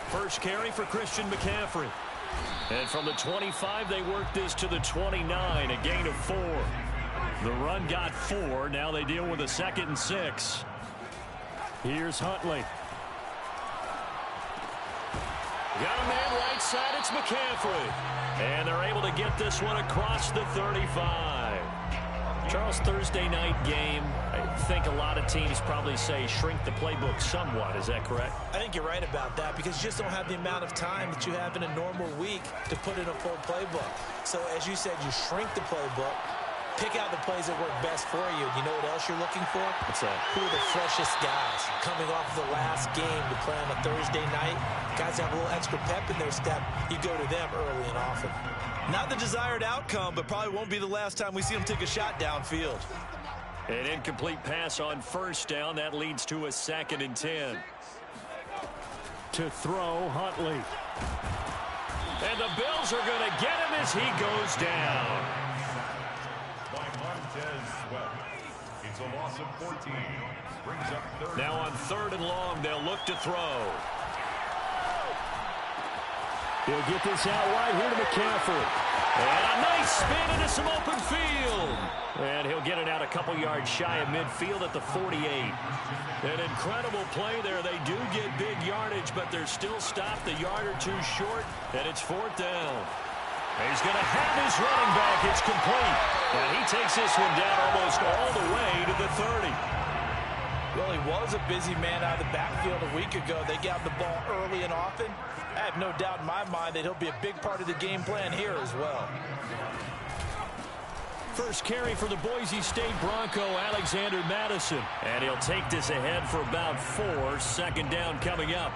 First carry for Christian McCaffrey. And from the 25, they work this to the 29, a gain of 4. The run got 4. Now they deal with a 2nd and 6. Here's Huntley. Got a man right side. It's McCaffrey. And they're able to get this one across the 35. Charles, Thursday night game, I think a lot of teams probably say shrink the playbook somewhat. Is that correct? I think you're right about that because you just don't have the amount of time that you have in a normal week to put in a full playbook. So, as you said, you shrink the playbook, pick out the plays that work best for you. You know what else you're looking for? What's that? Who are the freshest guys coming off the last game to play on a Thursday night? Guys have a little extra pep in their step. You go to them early and often. Not the desired outcome, but probably won't be the last time we see him take a shot downfield. An incomplete pass on first down. That leads to a 2nd and 10. To throw, Huntley. And the Bills are going to get him as he goes down. It's a loss of 14. Brings up 3rd. Now on 3rd and long, they'll look to throw. He'll get this out wide here to McCaffrey. And a nice spin into some open field. And he'll get it out a couple yards shy of midfield at the 48. An incredible play there. They do get big yardage, but they're still stopped a yard or two short, and it's 4th down. He's going to have his running back. It's complete. And he takes this one down almost all the way to the 30. Well, he was a busy man out of the backfield a week ago. They got the ball early and often. I have no doubt in my mind that he'll be a big part of the game plan here as well. First carry for the Boise State Bronco, Alexander Madison. And he'll take this ahead for about 4. 2nd down coming up.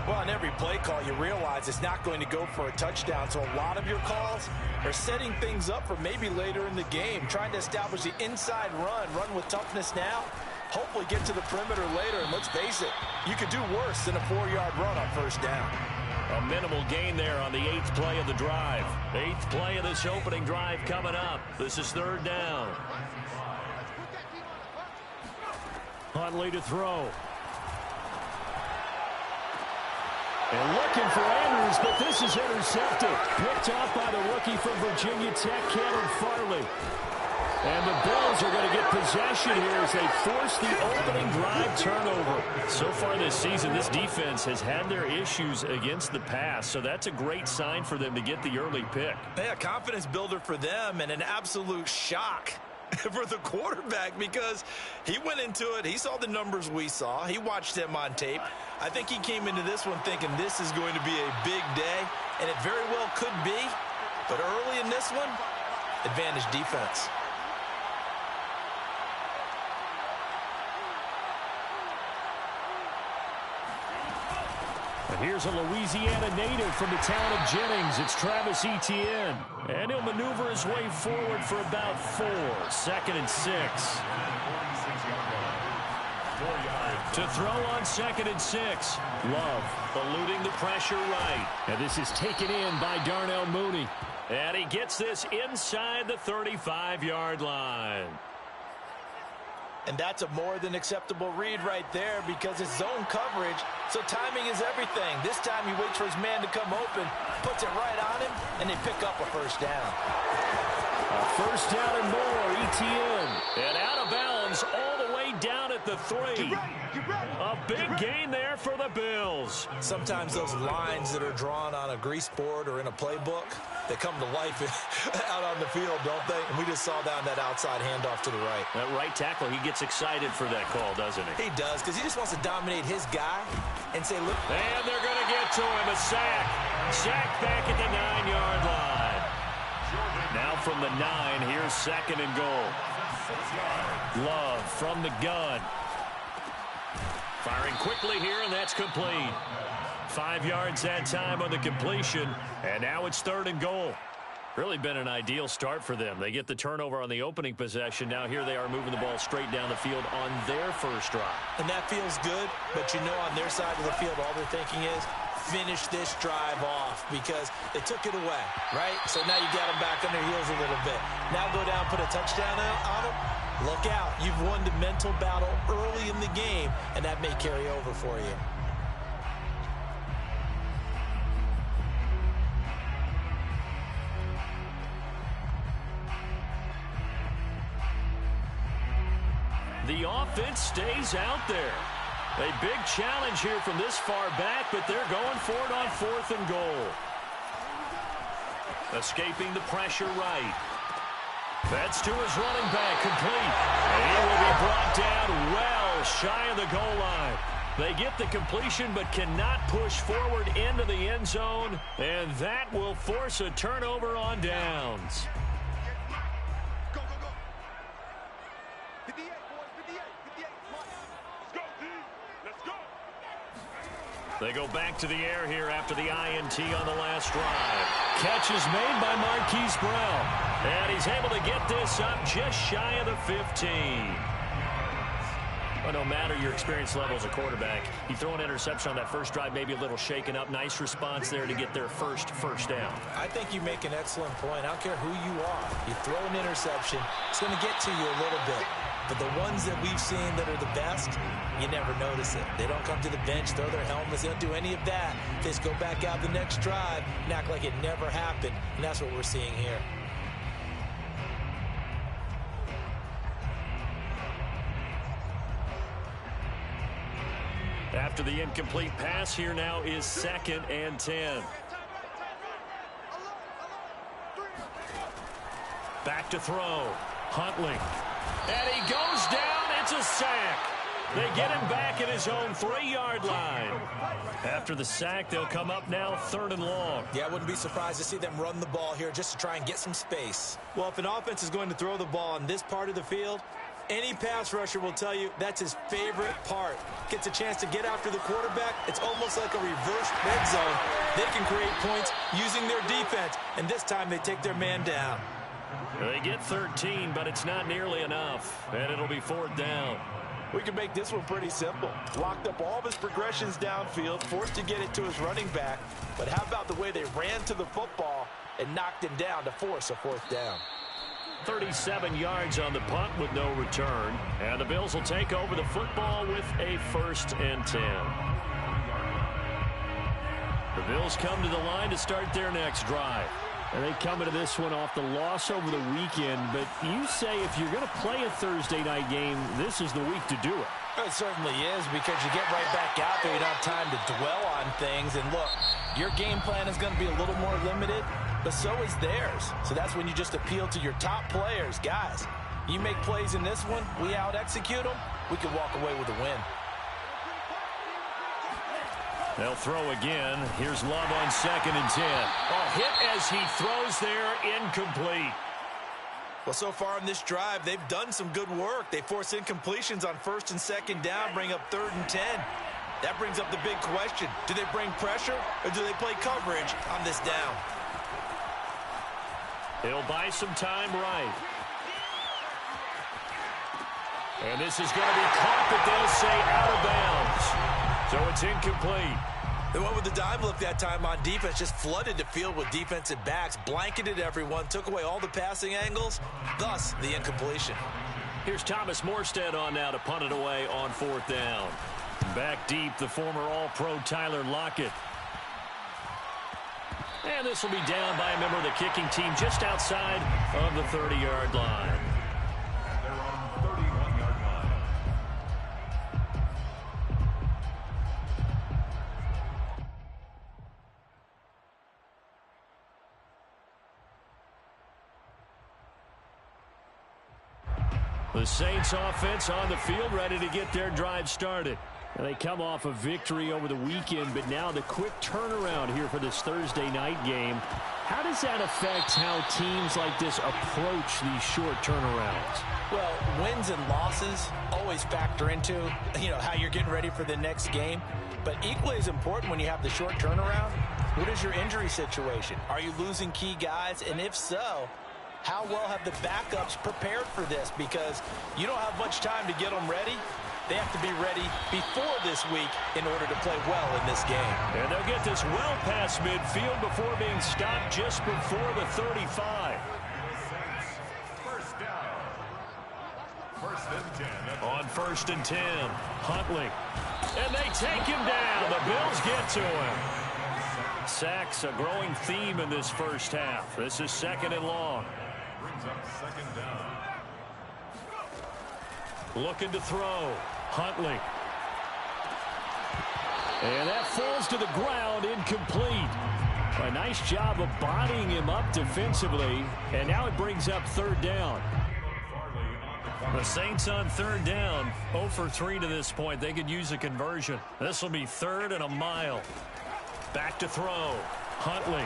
Well, on every play call, you realize it's not going to go for a touchdown. So a lot of your calls are setting things up for maybe later in the game, trying to establish the inside run with toughness now. Hopefully get to the perimeter later, and let's face it, you could do worse than a 4-yard run on first down. A minimal gain there on the 8th play of the drive. 8th play of this opening drive coming up. This is 3rd down. Huntley to throw. And looking for Andrews, but this is intercepted. Picked off by the rookie from Virginia Tech, Caleb Farley. And the Bills are going to get possession here as they force the opening drive turnover. So far this season, this defense has had their issues against the pass, so that's a great sign for them to get the early pick. Yeah, confidence builder for them and an absolute shock for the quarterback because he went into it. He saw the numbers we saw. He watched them on tape. I think he came into this one thinking this is going to be a big day, and it very well could be. But early in this one, advantage defense. And here's a Louisiana native from the town of Jennings. It's Travis Etienne. And he'll maneuver his way forward for about 4. 2nd and 6. To throw on 2nd and 6. Love eluding the pressure right. And this is taken in by Darnell Mooney. And he gets this inside the 35-yard line. And that's a more than acceptable read right there because it's zone coverage, so timing is everything. This time he waits for his man to come open, puts it right on him, and they pick up a first down. A first down and more, Etienne. And out of bounds all the way down at the 3. A big gain there for the Bills. Sometimes those lines that are drawn on a grease board or in a playbook, they come to life out on the field, don't they? And we just saw that on that outside handoff to the right. That right tackle, he gets excited for that call, doesn't he? He does, because he just wants to dominate his guy and say, look. And they're going to get to him, a sack. Sack back at the 9-yard line. Now from the 9, here's 2nd and goal. Love from the gun. Firing quickly here, and that's complete. 5 yards that time on the completion, and now it's 3rd and goal. Really been an ideal start for them. They get the turnover on the opening possession. Now here they are moving the ball straight down the field on their first drive. And that feels good, but you know on their side of the field all they're thinking is finish this drive off because they took it away, right? So now you got them back on their heels a little bit. Now go down, put a touchdown on them. Look out. You've won the mental battle early in the game, and that may carry over for you. The offense stays out there. A big challenge here from this far back, but they're going for it on 4th and goal. Escaping the pressure right. That's to his running back, complete. And he will be brought down well shy of the goal line. They get the completion but cannot push forward into the end zone, and that will force a turnover on downs. They go back to the air here after the INT on the last drive. Catch is made by Marquise Brown. And he's able to get this up just shy of the 15. Well, no matter your experience level as a quarterback, you throw an interception on that first drive, maybe a little shaken up. Nice response there to get their first down. I think you make an excellent point. I don't care who you are. You throw an interception, it's going to get to you a little bit. But the ones that we've seen that are the best, you never notice it. They don't come to the bench, throw their helmets. They don't do any of that. They just go back out the next drive and act like it never happened. And that's what we're seeing here. After the incomplete pass, here now is 2nd and 10. Back to throw. Huntley. And he goes down. It's a sack. They get him back at his own 3-yard line. After the sack, they'll come up now 3rd and long. Yeah, I wouldn't be surprised to see them run the ball here just to try and get some space. Well, if an offense is going to throw the ball on this part of the field, any pass rusher will tell you that's his favorite part. Gets a chance to get after the quarterback. It's almost like a reverse red zone. They can create points using their defense, and this time they take their man down. They get 13, but it's not nearly enough, and it'll be 4th down. We can make this one pretty simple. Locked up all of his progressions downfield, forced to get it to his running back. But how about the way they ran to the football and knocked him down to force a 4th down? 37 yards on the punt with no return. And the Bills will take over the football with a 1st and 10. The Bills come to the line to start their next drive. And they come into this one off the loss over the weekend. But you say if you're going to play a Thursday night game, this is the week to do it. It certainly is, because you get right back out there. You don't have time to dwell on things. And look, your game plan is going to be a little more limited, but so is theirs. So that's when you just appeal to your top players. Guys, you make plays in this one, we out-execute them, we can walk away with a win. They'll throw again. Here's Love on 2nd and 10. Oh, hit as he throws there, incomplete. Well, so far in this drive, they've done some good work. They force incompletions on 1st and 2nd down, bring up 3rd and 10. That brings up the big question. Do they bring pressure, or do they play coverage on this down? He'll buy some time right. And this is going to be caught, but they'll say out of bounds. So it's incomplete. They went with the dime look that time on defense, just flooded the field with defensive backs, blanketed everyone, took away all the passing angles, thus the incompletion. Here's Thomas Morstead on now to punt it away on 4th down. Back deep, the former All-Pro Tyler Lockett. And this will be down by a member of the kicking team just outside of the 30-yard line. They're on 31-yard line. The Saints offense on the field, ready to get their drive started. And they come off a victory over the weekend, but now the quick turnaround here for this Thursday night game. How does that affect how teams like this approach these short turnarounds? Well, wins and losses always factor into, how you're getting ready for the next game. But equally as important when you have the short turnaround, what is your injury situation? Are you losing key guys? And if so, how well have the backups prepared for this? Because you don't have much time to get them ready. They have to be ready before this week in order to play well in this game. And they'll get this well past midfield before being stopped just before the 35. First down. First and 10. On 1st and 10, Huntley. And they take him down. The Bills get to him. Sacks a growing theme in this first half. This is 2nd and long. Brings up 2nd down. Looking to throw. Huntley. And that falls to the ground, incomplete. A nice job of bodying him up defensively. And now it brings up 3rd down. The Saints on 3rd down, 0 for 3 to this point. They could use a conversion. This will be 3rd and a mile. Back to throw. Huntley.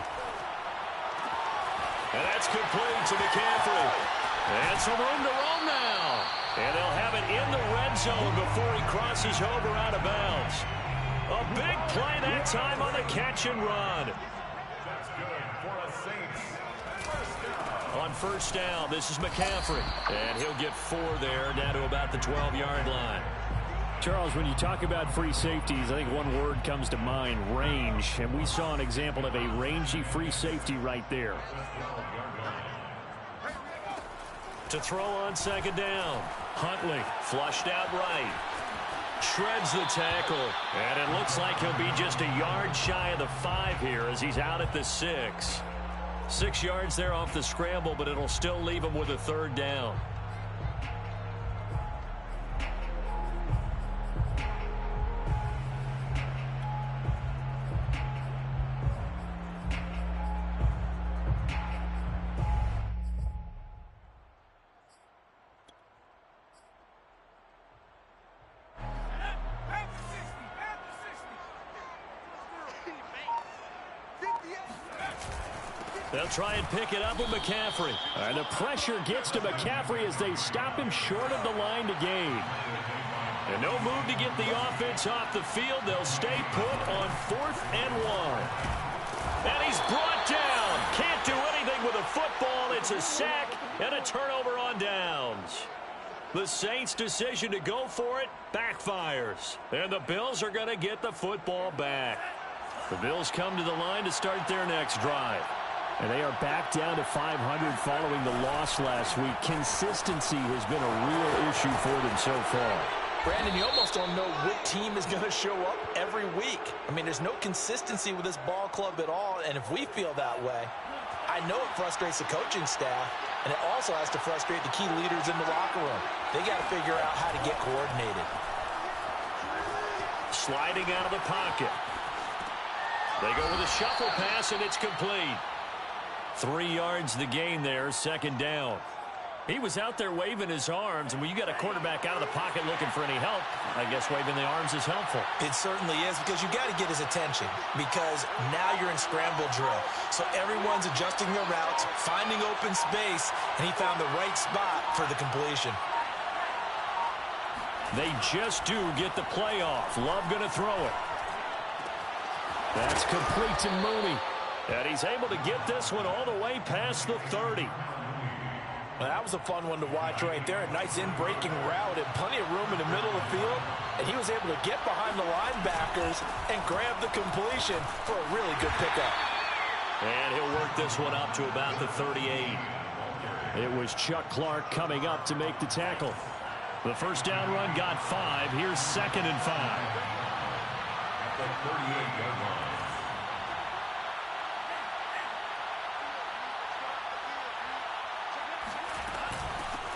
And that's complete to McCaffrey. And some room to roam now. And they'll have it in the red zone before he crosses over out of bounds. A big play that time on the catch and run. That's good for the Saints. First down. On 1st down, this is McCaffrey. And he'll get 4 there, down to about the 12-yard line. Charles, when you talk about free safeties, I think one word comes to mind, range. And we saw an example of a rangy free safety right there. To throw on 2nd down. Huntley flushed out right. Shreds the tackle. And it looks like he'll be just a yard shy of the 5 here as he's out at the 6. 6 yards there off the scramble, but it'll still leave him with a 3rd down. They'll try and pick it up with McCaffrey. And the pressure gets to McCaffrey as they stop him short of the line to gain. And no move to get the offense off the field. They'll stay put on 4th and 1. And he's brought down. Can't do anything with a football. It's a sack and a turnover on downs. The Saints' decision to go for it backfires. And the Bills are going to get the football back. The Bills come to the line to start their next drive. And they are back down to 500 following the loss last week. Consistency has been a real issue for them so far. Brandon, you almost don't know what team is going to show up every week. I mean, there's no consistency with this ball club at all, and if we feel that way, I know it frustrates the coaching staff, and it also has to frustrate the key leaders in the locker room. They got to figure out how to get coordinated. Sliding out of the pocket. They go with a shuffle pass, and it's complete. 3 yards the gain there, 2nd down. He was out there waving his arms, and when you got a quarterback out of the pocket looking for any help, I guess waving the arms is helpful. It certainly is, because you got to get his attention, because now you're in scramble drill. So everyone's adjusting their routes, finding open space, and he found the right spot for the completion. They just do get the play off. Love going to throw it. That's complete to Mooney. And he's able to get this one all the way past the 30. Well, that was a fun one to watch right there. A nice in-breaking route and plenty of room in the middle of the field. And he was able to get behind the linebackers and grab the completion for a really good pickup. And he'll work this one up to about the 38. It was Chuck Clark coming up to make the tackle. The first down run got 5. Here's 2nd and 5. At the 38-yard line.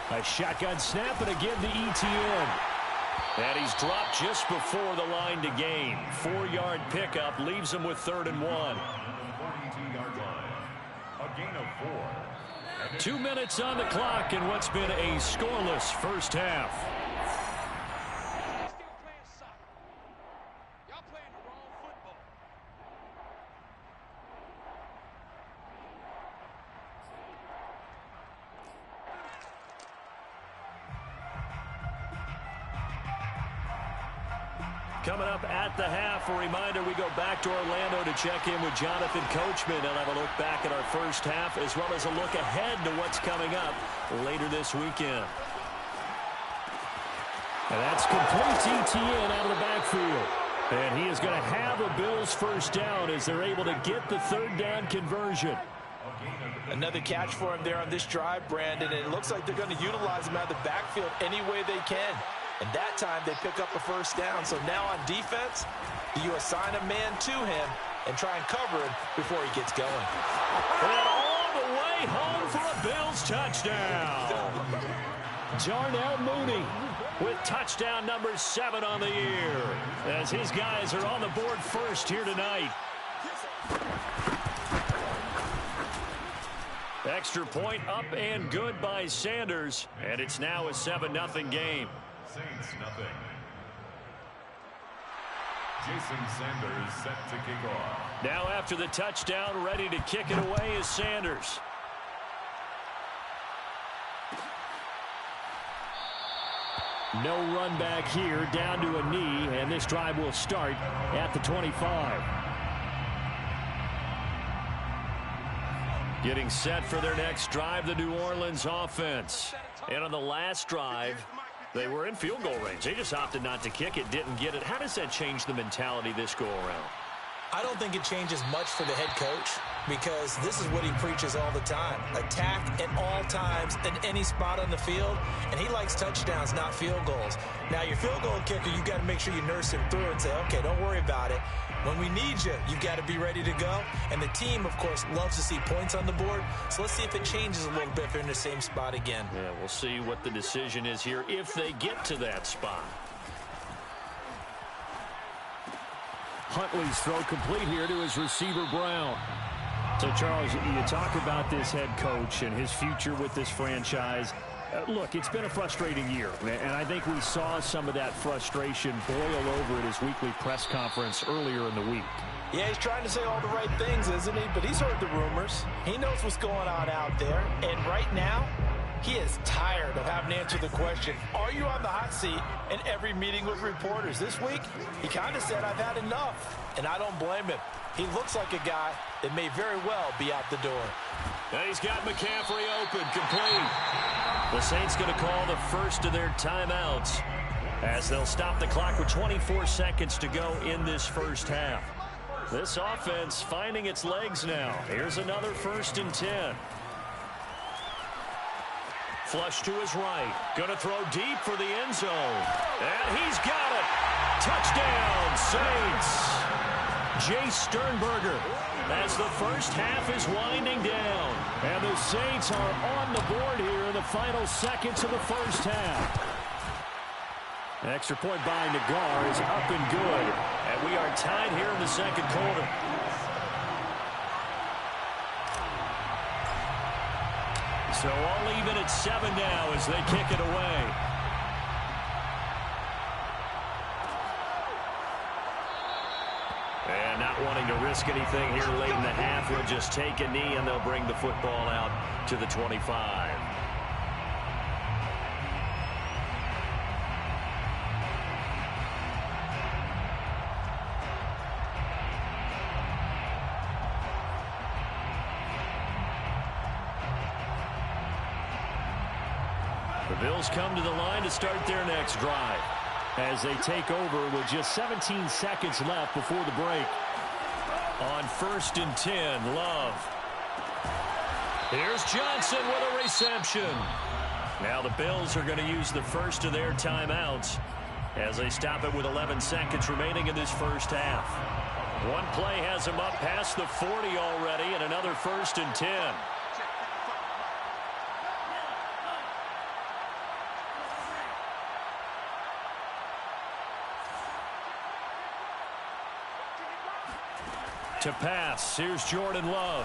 A shotgun snap, and again to ETN. And he's dropped just before the line to gain. 4-yard pickup leaves him with 3rd and 1. 42-yard line. A gain of 4. 2 minutes on the clock in what's been a scoreless first half. Coming up at the half, a reminder, we go back to Orlando to check in with Jonathan Coachman and have a look back at our first half, as well as a look ahead to what's coming up later this weekend. And that's complete ETN out of the backfield. And he is going to have a Bills first down as they're able to get the third down conversion. Another catch for him there on this drive, Brandon, and it looks like they're going to utilize him out of the backfield any way they can. And that time they pick up a first down. So now on defense, you assign a man to him and try and cover him before he gets going. And all the way home for a Bills touchdown. Darnell Mooney with touchdown number 7 on the year as his guys are on the board first here tonight. Extra point up and good by Sanders, and it's now a 7-0 game. Saints nothing. Jason Sanders set to kick off. Now after the touchdown, ready to kick it away is Sanders. No run back here, down to a knee, and this drive will start at the 25. Getting set for their next drive, the New Orleans offense. And on the last drive, they were in field goal range. They just opted not to kick it, didn't get it. How does that change the mentality this go-around? I don't think it changes much for the head coach because this is what he preaches all the time. Attack at all times in any spot on the field, and he likes touchdowns, not field goals. Now, your field goal kicker, you got to make sure you nurse him through and say, okay, don't worry about it. When we need you, you got to be ready to go. And the team, of course, loves to see points on the board. So let's see if it changes a little bit if they're in the same spot again. Yeah, we'll see what the decision is here if they get to that spot. Huntley's throw complete here to his receiver, Brown. So, Charles, you talk about this head coach and his future with this franchise. Look, it's been a frustrating year, and I think we saw some of that frustration boil over at his weekly press conference earlier in the week. Yeah, he's trying to say all the right things, isn't he? But he's heard the rumors. He knows what's going on out there. And right now, he is tired of having to answer the question, are you on the hot seat in every meeting with reporters? This week, he kind of said, I've had enough. And I don't blame him. He looks like a guy that may very well be out the door. And he's got McCaffrey open, complete. The Saints going to call the first of their timeouts as they'll stop the clock with 24 seconds to go in this first half. This offense finding its legs now. Here's another 1st and 10. Flush to his right. Going to throw deep for the end zone. And he's got it. Touchdown, Saints. Jay Sternberger as the first half is winding down. And the Saints are on the board here in the final seconds of the first half. An extra point by Nagar is up and good. And we are tied here in the second quarter. So all even at 7 now as they kick it away. And not wanting to risk anything here late in the half, he'll just take a knee and they'll bring the football out to the 25. The Bills come to the line to start their next drive as they take over with just 17 seconds left before the break. On 1st and 10, Love. Here's Johnson with a reception. Now the Bills are going to use the first of their timeouts as they stop it with 11 seconds remaining in this first half. One play has them up past the 40 already and another 1st and 10. To pass, here's Jordan Love.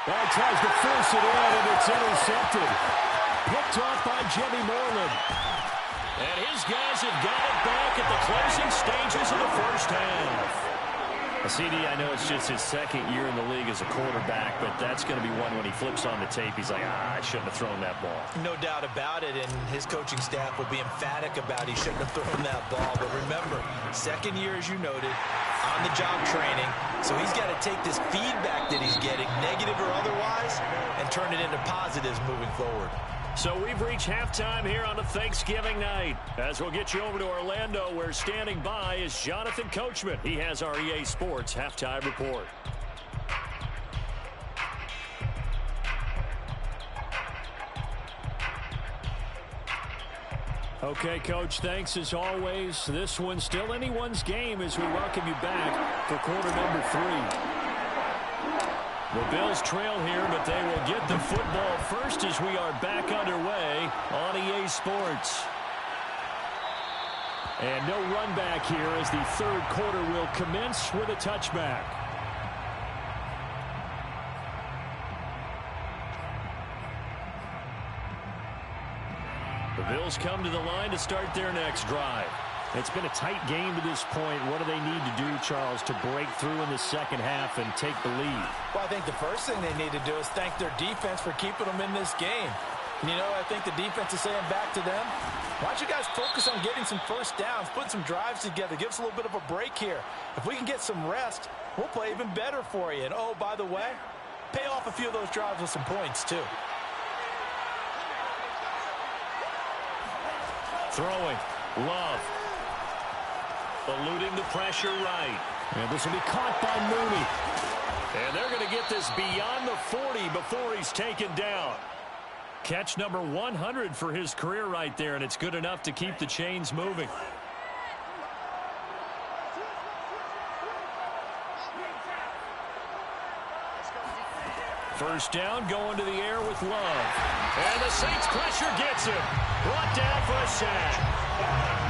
Ball tries to force it in, and it's intercepted. Picked off by Jimmy Moreland. And his guys have got it back at the closing stages of the first half. CD, I know it's just his second year in the league as a quarterback, but that's going to be one when he flips on the tape. He's like, I shouldn't have thrown that ball. No doubt about it, and his coaching staff will be emphatic about he shouldn't have thrown that ball. But remember, second year, as you noted, on-the-job training, so he's got to take this feedback that he's getting, negative or otherwise, and turn it into positives moving forward. So we've reached halftime here on a Thanksgiving night. As we'll get you over to Orlando, where standing by is Jonathan Coachman. He has our EA Sports halftime report. Okay, Coach, thanks as always. This one's still anyone's game as we welcome you back for quarter number 3. The Bills trail here, but they will get the football first as we are back underway on EA Sports. And no run back here as the third quarter will commence with a touchback. The Bills come to the line to start their next drive. It's been a tight game to this point. What do they need to do, Charles, to break through in the second half and take the lead? Well, I think the first thing they need to do is thank their defense for keeping them in this game. And, you know, I think the defense is saying back to them, why don't you guys focus on getting some first downs, put some drives together, give us a little bit of a break here. If we can get some rest, we'll play even better for you. And, oh, by the way, pay off a few of those drives with some points, too. Throwing. Love. Eluding the pressure right. And this will be caught by Mooney. And they're going to get this beyond the 40 before he's taken down. Catch number 100 for his career right there, and it's good enough to keep the chains moving. First down, going to the air with Love. And the Saints pressure gets him. Brought down for a sack.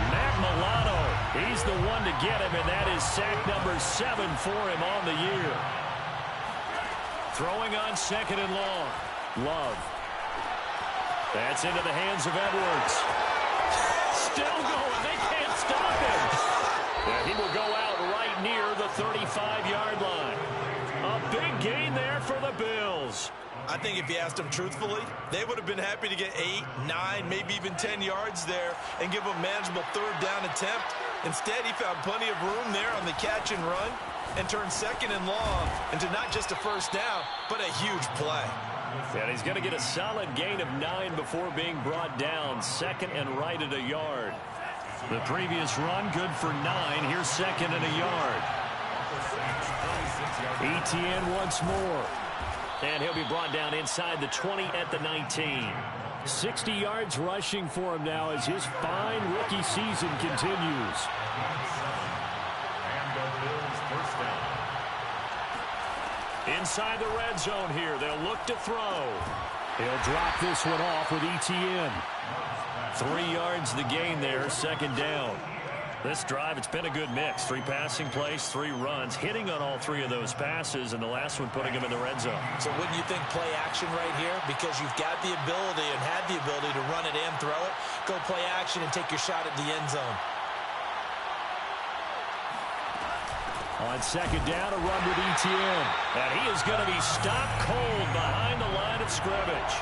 Matt Milano, he's the one to get him, and that is sack number 7 for him on the year. Throwing on second and long. Love. That's into the hands of Edwards. Still going. They can't stop him. And he will go out right near the 35-yard line. A big gain there for the Bills. I think if you asked them truthfully, they would have been happy to get 8, 9, maybe even 10 yards there and give a manageable third down attempt. Instead, he found plenty of room there on the catch and run and turned second and long into not just a first down, but a huge play. And he's going to get a solid gain of 9 before being brought down. Second and right at a yard. The previous run, good for 9. Here's second and a yard. Etienne once more. And he'll be brought down inside the 20 at the 19. 60 yards rushing for him now as his fine rookie season continues. And the Bills first down. Inside the red zone here, they'll look to throw. He'll drop this one off with Etienne. 3 yards the gain there, second down. This drive, it's been a good mix. 3 passing plays, 3 runs, hitting on all 3 of those passes, and the last one putting him in the red zone. So wouldn't you think play action right here? Because you've got the ability and had the ability to run it and throw it. Go play action and take your shot at the end zone. On second down, a run with Etienne. And he is going to be stopped cold behind the line of scrimmage.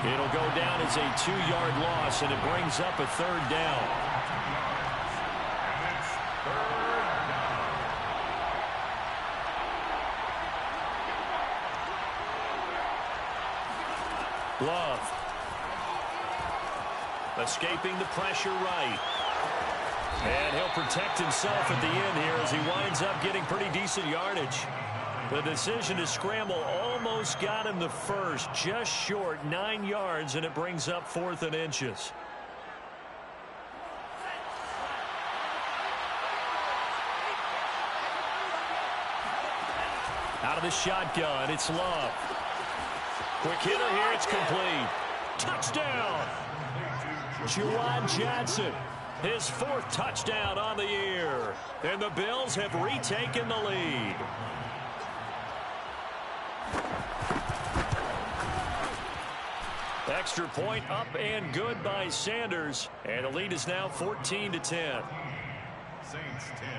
It'll go down as a 2-yard loss, and it brings up a third down. Love. Escaping the pressure right. And he'll protect himself at the end here as he winds up getting pretty decent yardage. The decision to scramble almost got him the first, just short, 9 yards, and it brings up 4th and inches. Out of the shotgun, it's Love. Quick hitter here, it's complete. Touchdown! Juwan Johnson, his 4th touchdown on the year. And the Bills have retaken the lead. Extra point up and good by Sanders. And the lead is now 14-10. Saints 10.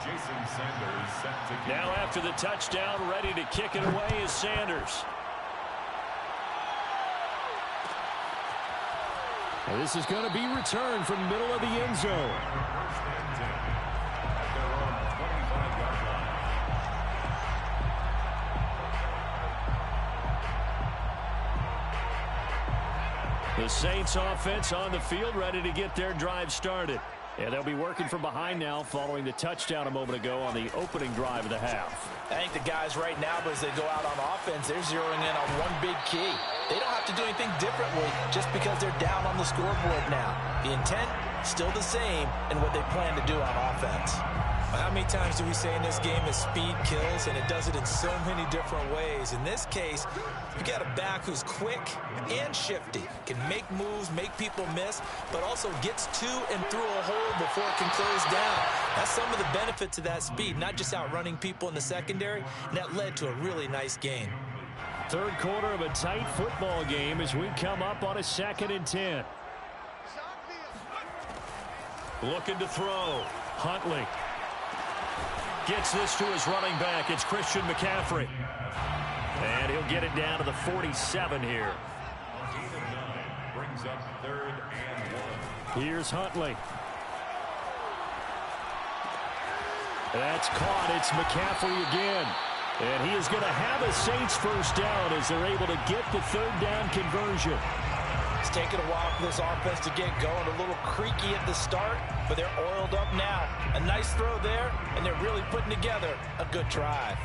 Jason Sanders set to kick. Now after the touchdown, ready to kick it away is Sanders. Well, this is going to be returned from the middle of the end zone. First and 10 at their own 25-yard line. The Saints offense on the field, ready to get their drive started. And they'll be working from behind now following the touchdown a moment ago on the opening drive of the half. I think the guys right now, as they go out on offense, they're zeroing in on one big key. They don't have to do anything differently just because they're down on the scoreboard now. The intent, still the same in what they plan to do on offense. How many times do we say in this game that speed kills, and it does it in so many different ways? In this case, you got a back who's quick and shifty, can make moves, make people miss, but also gets to and through a hole before it can close down. That's some of the benefits of that speed, not just outrunning people in the secondary, and that led to a really nice gain. Third quarter of a tight football game as we come up on a 2nd and 10. Looking to throw. Huntley. Gets this to his running back. It's Christian McCaffrey. And he'll get it down to the 47 here. Brings up 3rd and 1. Here's Huntley. That's caught. It's McCaffrey again. And he is going to have a Saints first down as they're able to get the 3rd down conversion. It's taken a while for this offense to get going. A little creaky at the start, but they're oiled up now. A nice throw there, and they're really putting together a good drive.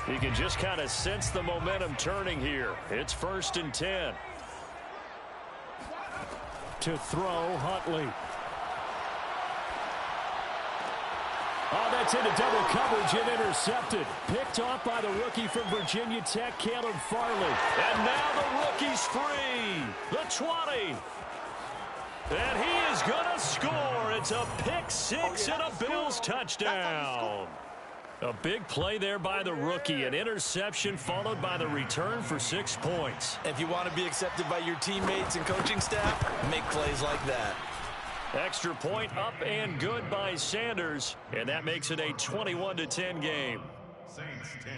You can just kind of sense the momentum turning here. It's 1st and 10. To throw, Huntley. Oh, that's into double coverage and intercepted. Picked off by the rookie from Virginia Tech, Caleb Farley. And now the rookie's free. The 20. And he is going to score. It's a pick-6 and a Bills touchdown. A big play there by the rookie. An interception followed by the return for 6 points. If you want to be accepted by your teammates and coaching staff, make plays like that. Extra point up and good by Sanders. And that makes it a 21-10 game. Saints 10.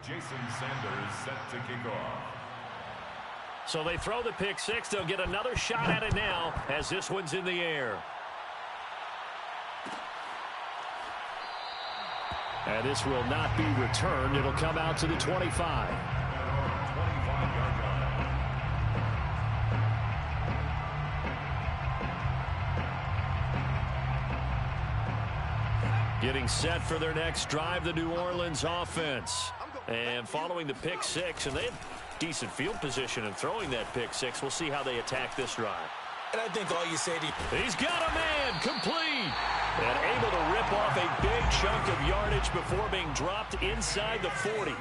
Jason Sanders set to kick off. So they throw the pick-6. They'll get another shot at it now as this one's in the air. And this will not be returned. It'll come out to the 25. Getting set for their next drive, the New Orleans offense. And following the pick-6, and they have decent field position in throwing that pick-6. We'll see how they attack this drive. And I think all you say to... He's got a man, complete. And able to rip off a big chunk of yardage before being dropped inside the 40.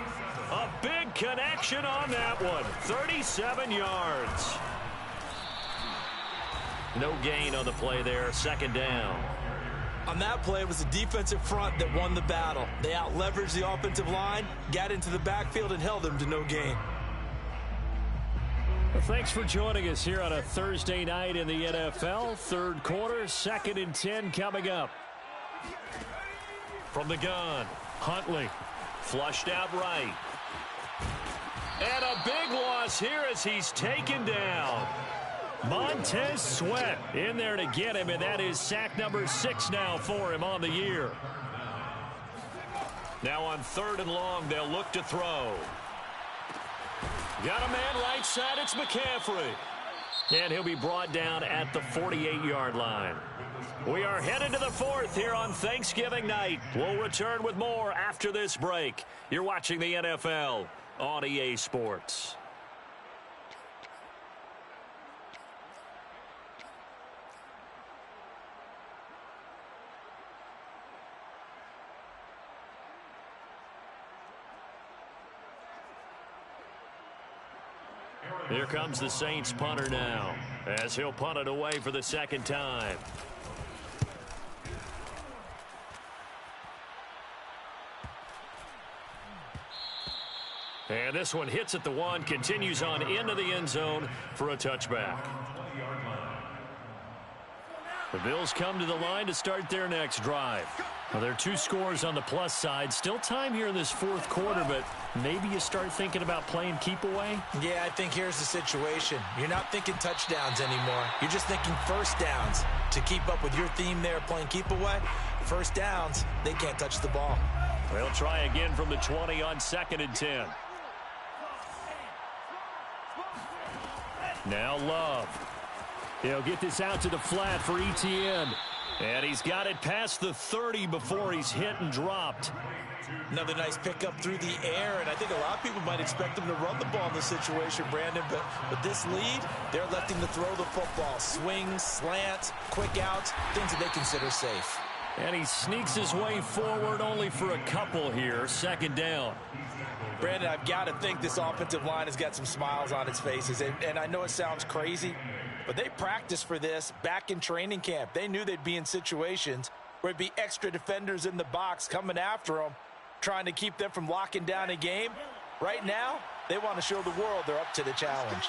A big connection on that one. 37 yards. No gain on the play there. 2nd down. On that play, it was the defensive front that won the battle. They out-leveraged the offensive line, got into the backfield, and held them to no gain. Well, thanks for joining us here on a Thursday night in the NFL. 3rd quarter, 2nd and 10 coming up. From the gun, Huntley. Flushed out right. And a big loss here as he's taken down. Montez Sweat in there to get him, and that is sack number 6 now for him on the year. Now on 3rd and long, they'll look to throw. Got a man right side, it's McCaffrey. And he'll be brought down at the 48-yard line. We are headed to the 4th here on Thanksgiving night. We'll return with more after this break. You're watching the NFL on EA Sports. Here comes the Saints punter now, as he'll punt it away for the 2nd time. And this one hits at the 1, continues on into the end zone for a touchback. The Bills come to the line to start their next drive. Well, there are 2 scores on the plus side. Still time here in this fourth quarter, but maybe you start thinking about playing keep away? Yeah, I think here's the situation. You're not thinking touchdowns anymore. You're just thinking first downs. To keep up with your theme there, playing keep away, first downs, they can't touch the ball. They'll try again from the 20 on 2nd and 10. Now Love. He'll get this out to the flat for Etienne. And he's got it past the 30 before he's hit and dropped. Another nice pickup through the air, and I think a lot of people might expect him to run the ball in this situation, Brandon, but with this lead, they're electing to throw the football. Swings, slants, quick outs, things that they consider safe. And he sneaks his way forward only for a couple here. 2nd down. Brandon, I've got to think this offensive line has got some smiles on its faces, and I know it sounds crazy, but they practiced for this back in training camp. They knew they'd be in situations where it'd be extra defenders in the box coming after them, trying to keep them from locking down a game. Right now, they want to show the world they're up to the challenge.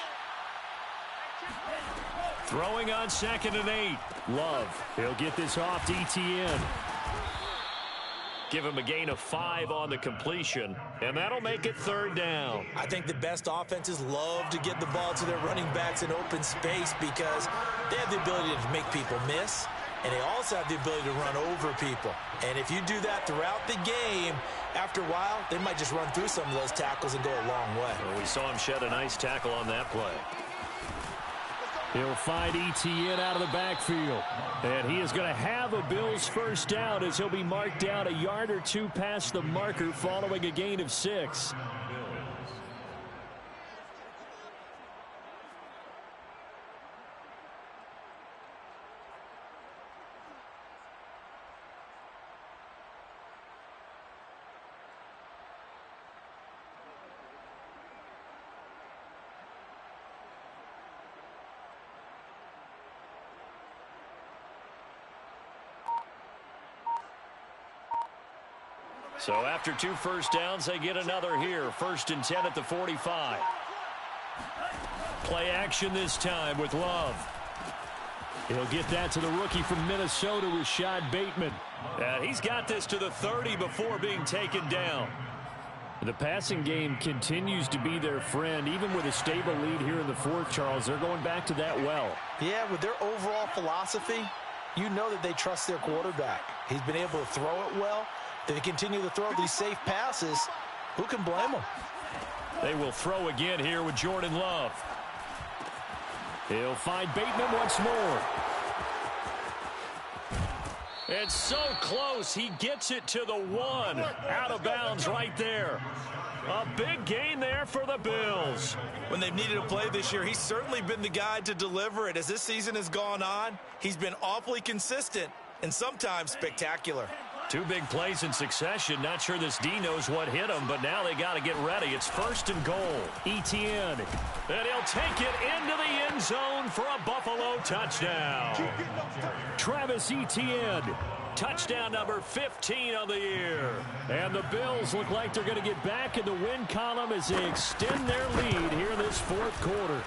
Throwing on 2nd and 8. Love. He'll get this off to Etienne. Give him a gain of 5 on the completion, and that'll make it 3rd down. I think the best offenses love to get the ball to their running backs in open space because they have the ability to make people miss, and they also have the ability to run over people. And if you do that throughout the game, after a while, they might just run through some of those tackles and go a long way. Well, we saw him shed a nice tackle on that play. He'll find Etienne out of the backfield. And he is going to have a Bills first down as he'll be marked down a yard or 2 past the marker following a gain of 6. So after 2 first downs, they get another here. 1st and 10 at the 45. Play action this time with Love. He'll get that to the rookie from Minnesota, Rashad Bateman. He's got this to the 30 before being taken down. The passing game continues to be their friend. Even with a stable lead here in the 4th, Charles, they're going back to that well. Yeah, with their overall philosophy, you know that they trust their quarterback. He's been able to throw it well. They continue to throw these safe passes. Who can blame them? They will throw again here with Jordan Love. He'll find Bateman once more. It's so close. He gets it to the 1. Out of bounds right there. A big gain there for the Bills. When they've needed a play this year, he's certainly been the guy to deliver it. As this season has gone on, he's been awfully consistent and sometimes spectacular. 2 big plays in succession. Not sure this D knows what hit him, but now they got to get ready. It's 1st and goal. Etienne. And he'll take it into the end zone for a Buffalo touchdown. Travis Etienne. Touchdown number 15 of the year. And the Bills look like they're going to get back in the win column as they extend their lead here in this 4th quarter.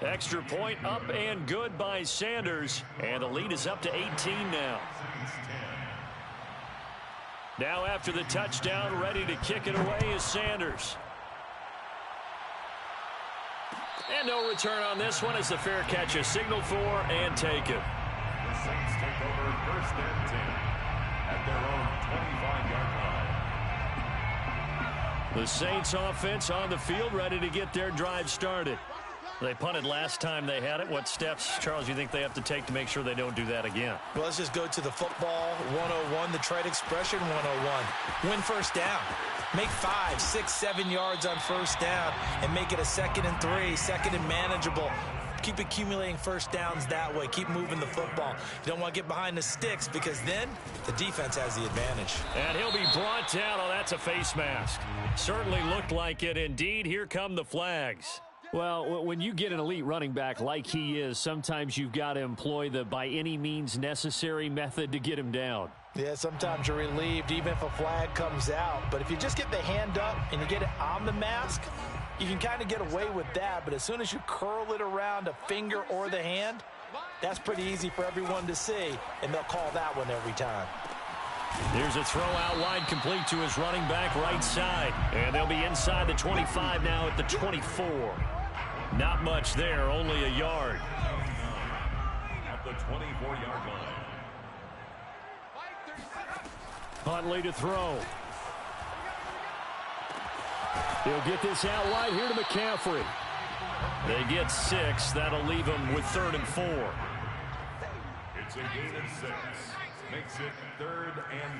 Extra point up and good by Sanders. And the lead is up to 18 now. Now after the touchdown, ready to kick it away is Sanders. And no return on this one as the fair catch is signaled for and taken. The Saints take over 1st and 10 at their own 25-yard line. The Saints offense on the field ready to get their drive started. They punted last time they had it. What steps, Charles, you think they have to take to make sure they don't do that again? Well, let's just go to the football 101, the trade expression 101. Win first down. Make 5, 6, 7 yards on first down and make it a 2nd and 3, 2nd and manageable. Keep accumulating first downs that way. Keep moving the football. You don't want to get behind the sticks because then the defense has the advantage. And he'll be brought down. Oh, that's a face mask. Certainly looked like it. Indeed, here come the flags. Well, when you get an elite running back like he is, sometimes you've got to employ the by any means necessary method to get him down. Yeah, sometimes you're relieved even if a flag comes out. But if you just get the hand up and you get it on the mask, you can kind of get away with that. But as soon as you curl it around a finger or the hand, That's pretty easy for everyone to see, and they'll call that one every time. Here's a throw out wide, complete to his running back right side. And they'll be inside the 25 now at the 24. Not much there, only a yard. At the 24-yard line. Huntley to throw. He'll get this out wide here to McCaffrey. They get 6. That'll leave them with 3rd and 4. It's a gain of 6. Makes it 3rd and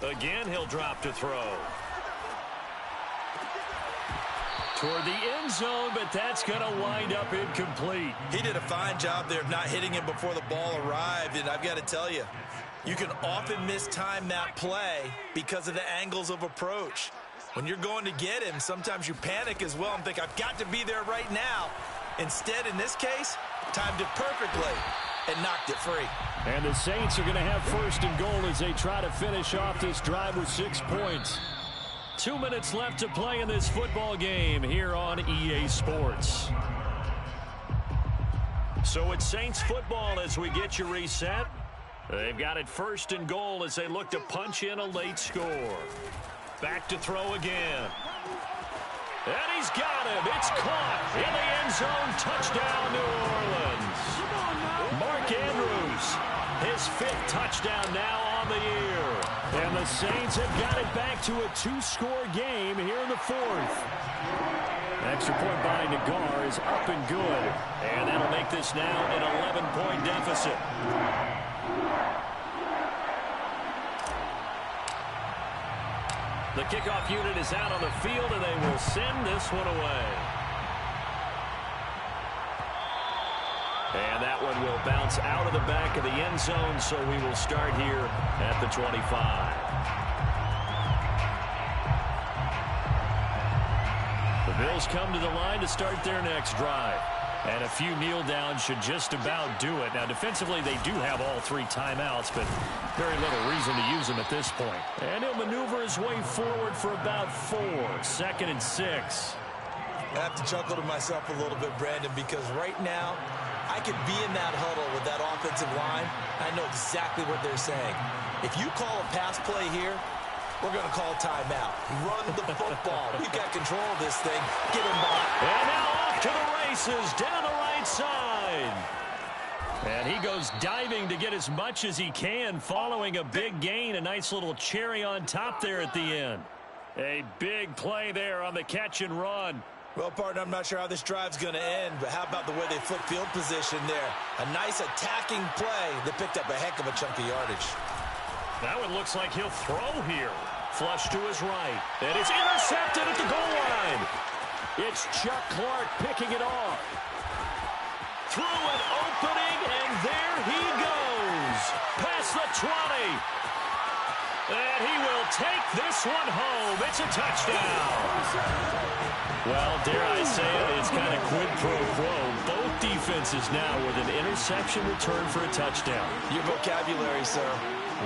4. Again, he'll drop to throw. Toward the end zone, but that's going to wind up incomplete. He did a fine job there of not hitting him before the ball arrived, and I've got to tell you, you can often mistime that play because of the angles of approach. When you're going to get him, sometimes you panic as well and think, I've got to be there right now. Instead, in this case, timed it perfectly and knocked it free. And the Saints are going to have 1st and goal as they try to finish off this drive with 6 points. 2 minutes left to play in this football game here on EA Sports. So it's Saints football as we get you reset. They've got it 1st and goal as they look to punch in a late score. Back to throw again. And he's got him. It's caught in the end zone. Touchdown, New Orleans. Mark Andrews, his 5th touchdown now on the year. And the Saints have got it back to a 2-score game here in the 4th. Extra point by Nagar is up and good. And that'll make this now an 11-point deficit. The kickoff unit is out on the field, and they will send this one away. And that one will bounce out of the back of the end zone, so we will start here at the 25. The Bills come to the line to start their next drive. And a few kneel downs should just about do it. Now, defensively, they do have all 3 timeouts, but very little reason to use them at this point. And he'll maneuver his way forward for about 4. 2nd and 6. I have to chuckle to myself a little bit, Brandon, because right now, I could be in that huddle with that offensive line. I know exactly what they're saying. If you call a pass play here, we're going to call timeout. Run the football. We've got control of this thing. Get him behind. And now off to the races down the right side. And he goes diving to get as much as he can following a big gain. A nice little cherry on top there at the end. A big play there on the catch and run. Well, partner, I'm not sure how this drive's going to end, but how about the way they flip field position there? A nice attacking play that picked up a heck of a chunk of yardage. That one looks like he'll throw here. Flush to his right. And it's intercepted at the goal line. It's Chuck Clark picking it off. Through an opening, and there he goes. Past the 20. And he will take this one home. It's a touchdown. Well, dare I say it, it's kind of quid pro quo. Both defenses now with an interception return for a touchdown. Your vocabulary, sir.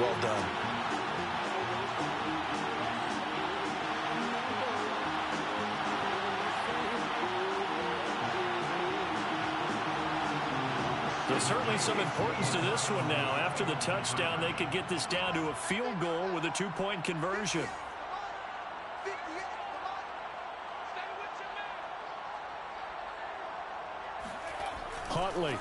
Well done. There's certainly some importance to this one now. After the touchdown, they could get this down to a field goal with a 2-point conversion. Huntley.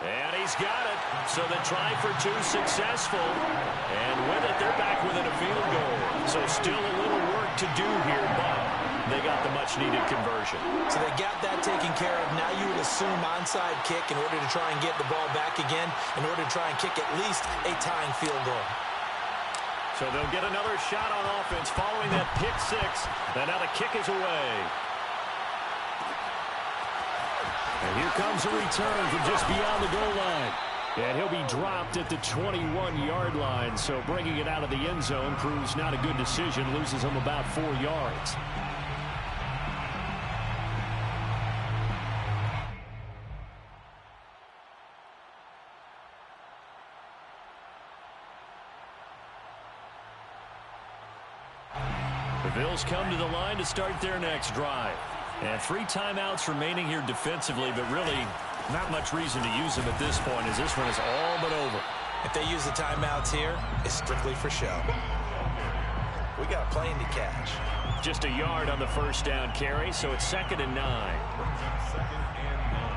And he's got it. So the try for 2 successful. And with it, they're back within a field goal. So still a little work to do here, but they got the much-needed conversion. So they got that taken care of. Now you would assume onside kick in order to try and get the ball back again, in order to try and kick at least a tying field goal. So they'll get another shot on offense following that pick 6. And now the kick is away. And here comes a return from just beyond the goal line. And he'll be dropped at the 21-yard line. So bringing it out of the end zone proves not a good decision. Loses him about 4 yards. The Bills come to the line to start their next drive. And 3 timeouts remaining here defensively, but really not much reason to use them at this point as this one is all but over. If they use the timeouts here, it's strictly for show. We got a plane to catch. Just a yard on the first down carry, so it's 2nd and 9. Brings up 2nd and 9.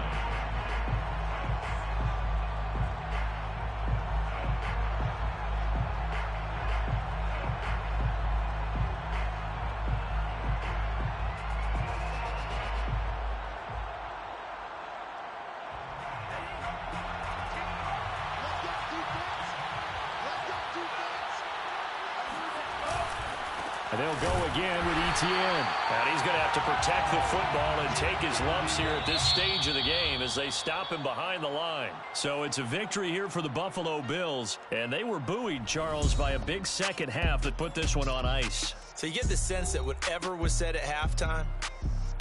And they'll go again with Etienne. And he's going to have to protect the football and take his lumps here at this stage of the game as they stop him behind the line. So it's a victory here for the Buffalo Bills. And they were buoyed, Charles, by a big second half that put this one on ice. So you get the sense that whatever was said at halftime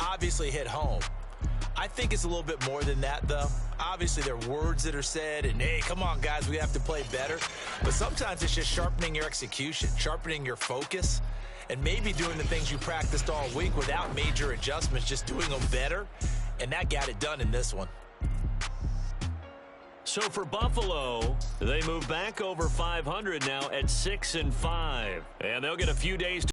obviously hit home. I think it's a little bit more than that, though. Obviously, there are words that are said, and, hey, come on, guys, we have to play better. But sometimes it's just sharpening your execution, sharpening your focus, and maybe doing the things you practiced all week without major adjustments, just doing them better. And that got it done in this one. So for Buffalo, they move back over 500 now at 6-5. And they'll get a few days to